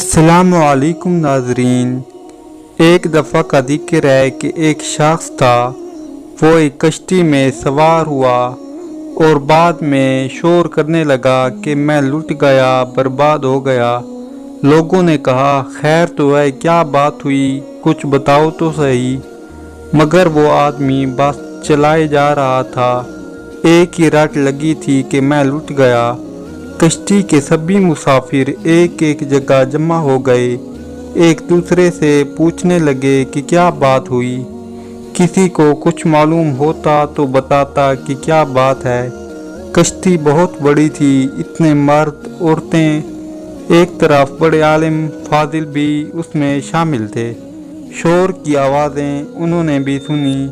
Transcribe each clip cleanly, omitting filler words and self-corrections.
السلام علیکم ناظرین۔ ایک دفعہ کا ذکر ہے کہ ایک شخص تھا، وہ ایک کشتی میں سوار ہوا اور بعد میں شور کرنے لگا کہ میں لٹ گیا، برباد ہو گیا۔ لوگوں نے کہا، خیر تو ہے، کیا بات ہوئی، کچھ بتاؤ تو صحیح۔ مگر وہ آدمی بس چلائے جا رہا تھا، ایک ہی رٹ لگی تھی کہ میں لٹ گیا۔ کشتی کے سبھی مسافر ایک ایک جگہ جمع ہو گئے، ایک دوسرے سے پوچھنے لگے کہ کیا بات ہوئی۔ کسی کو کچھ معلوم ہوتا تو بتاتا کہ کیا بات ہے۔ کشتی بہت بڑی تھی، اتنے مرد، عورتیں، ایک طرف بڑے عالم فاضل بھی اس میں شامل تھے۔ شور کی آوازیں انہوں نے بھی سنی۔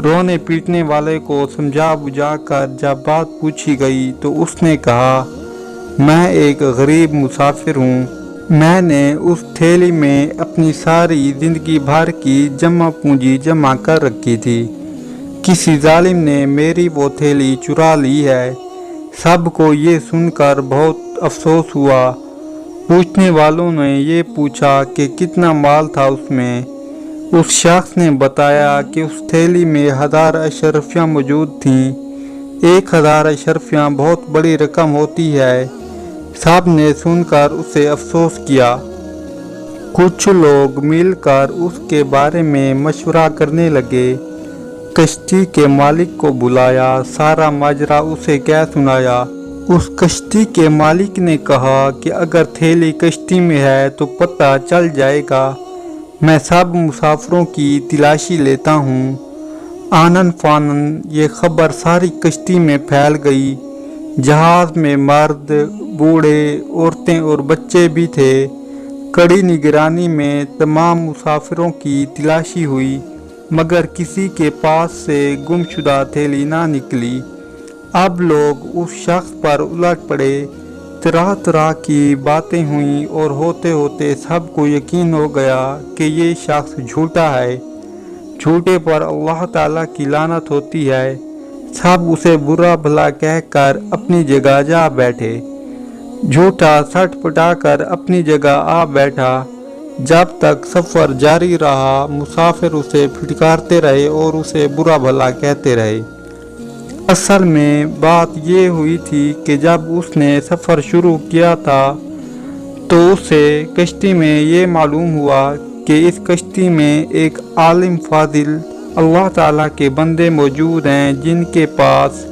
رونے پیٹنے والے کو سمجھا بجھا کر جب بات پوچھی گئی تو اس نے کہا، میں ایک غریب مسافر ہوں، میں نے اس تھیلی میں اپنی ساری زندگی بھر کی جمع پونجی جمع کر رکھی تھی، کسی ظالم نے میری وہ تھیلی چرا لی ہے۔ سب کو یہ سن کر بہت افسوس ہوا۔ پوچھنے والوں نے یہ پوچھا کہ کتنا مال تھا اس میں۔ اس شخص نے بتایا کہ اس تھیلی میں 1000 اشرفیاں موجود تھیں۔ 1000 اشرفیاں بہت بڑی رقم ہوتی ہے۔ سب نے سن کر اسے افسوس کیا۔ کچھ لوگ مل کر اس کے بارے میں مشورہ کرنے لگے۔ کشتی کے مالک کو بلایا، سارا ماجرا اسے کہہ سنایا۔ اس کشتی کے مالک نے کہا کہ اگر تھیلی کشتی میں ہے تو پتہ چل جائے گا، میں سب مسافروں کی تلاشی لیتا ہوں۔ آنن فانن یہ خبر ساری کشتی میں پھیل گئی۔ جہاز میں مرد، بوڑھے، عورتیں اور بچے بھی تھے۔ کڑی نگرانی میں تمام مسافروں کی تلاشی ہوئی، مگر کسی کے پاس سے گم شدہ تھیلی نہ نکلی۔ اب لوگ اس شخص پر الٹ پڑے، طرح طرح کی باتیں ہوئیں اور ہوتے ہوتے سب کو یقین ہو گیا کہ یہ شخص جھوٹا ہے، جھوٹے پر اللہ تعالیٰ کی لعنت ہوتی ہے۔ سب اسے برا بھلا کہہ کر اپنی جگہ جا بیٹھے۔ جھوٹا سٹ پٹا کر اپنی جگہ آ بیٹھا۔ جب تک سفر جاری رہا، مسافر اسے پھٹکارتے رہے اور اسے برا بھلا کہتے رہے۔ اصل میں بات یہ ہوئی تھی کہ جب اس نے سفر شروع کیا تھا تو اسے کشتی میں یہ معلوم ہوا کہ اس کشتی میں ایک عالم فاضل اللہ تعالیٰ کے بندے موجود ہیں جن کے پاس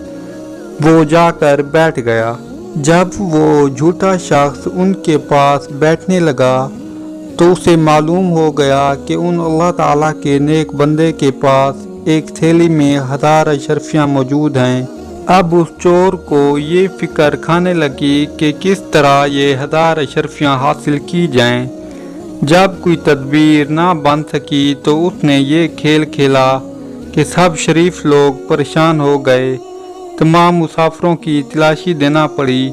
وہ جا کر بیٹھ گیا۔ جب وہ جھوٹا شخص ان کے پاس بیٹھنے لگا تو اسے معلوم ہو گیا کہ ان اللہ تعالیٰ کے نیک بندے کے پاس ایک تھیلی میں 1000 اشرفیاں موجود ہیں۔ اب اس چور کو یہ فکر کھانے لگی کہ کس طرح یہ 1000 اشرفیاں حاصل کی جائیں۔ جب کوئی تدبیر نہ بن سکی تو اس نے یہ کھیل کھیلا کہ سب شریف لوگ پریشان ہو گئے۔ تمام مسافروں کی تلاشی دینا پڑی۔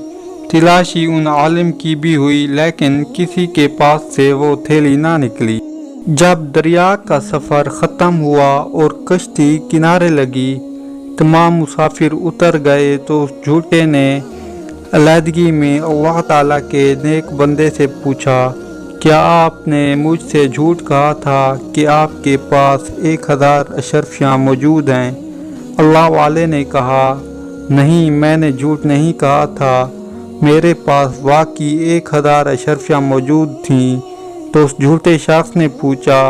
تلاشی ان عالم کی بھی ہوئی، لیکن کسی کے پاس سے وہ تھیلی نہ نکلی۔ جب دریا کا سفر ختم ہوا اور کشتی کنارے لگی، تمام مسافر اتر گئے تو اس جھوٹے نے علیحدگی میں اللہ تعالیٰ کے نیک بندے سے پوچھا، کیا آپ نے مجھ سے جھوٹ کہا تھا کہ آپ کے پاس 1000 اشرفیاں موجود ہیں؟ اللہ والے نے کہا، نہیں، میں نے جھوٹ نہیں کہا تھا، میرے پاس واقعی 1000 اشرفیاں موجود تھیں۔ تو اس جھوٹے شخص نے پوچھا،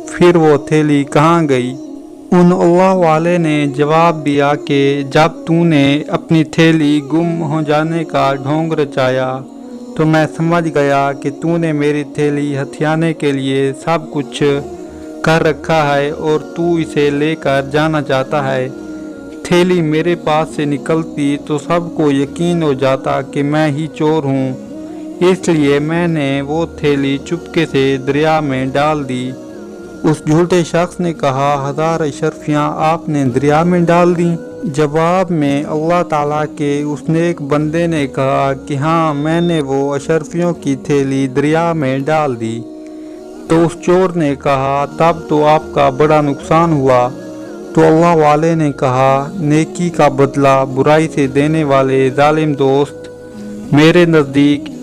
پھر وہ تھیلی کہاں گئی؟ ان اللہ والے نے جواب دیا کہ جب تو نے اپنی تھیلی گم ہو جانے کا ڈھونگ رچایا تو میں سمجھ گیا کہ تو نے میری تھیلی ہتھیانے کے لیے سب کچھ کر رکھا ہے اور تو اسے لے کر جانا چاہتا ہے۔ تھیلی میرے پاس سے نکلتی تو سب کو یقین ہو جاتا کہ میں ہی چور ہوں، اس لیے میں نے وہ تھیلی چپکے سے دریا میں ڈال دی۔ اس جھوٹے شخص نے کہا، 1000 اشرفیاں آپ نے دریا میں ڈال دیں؟ جواب میں اللہ تعالیٰ کے اس نیک بندے نے کہا کہ ہاں، میں نے وہ اشرفیوں کی تھیلی دریا میں ڈال دی۔ تو اس چور نے کہا، تب تو آپ کا بڑا نقصان ہوا۔ تو اللہ والے نے کہا، نیکی کا بدلہ برائی سے دینے والے ظالم دوست، میرے نزدیک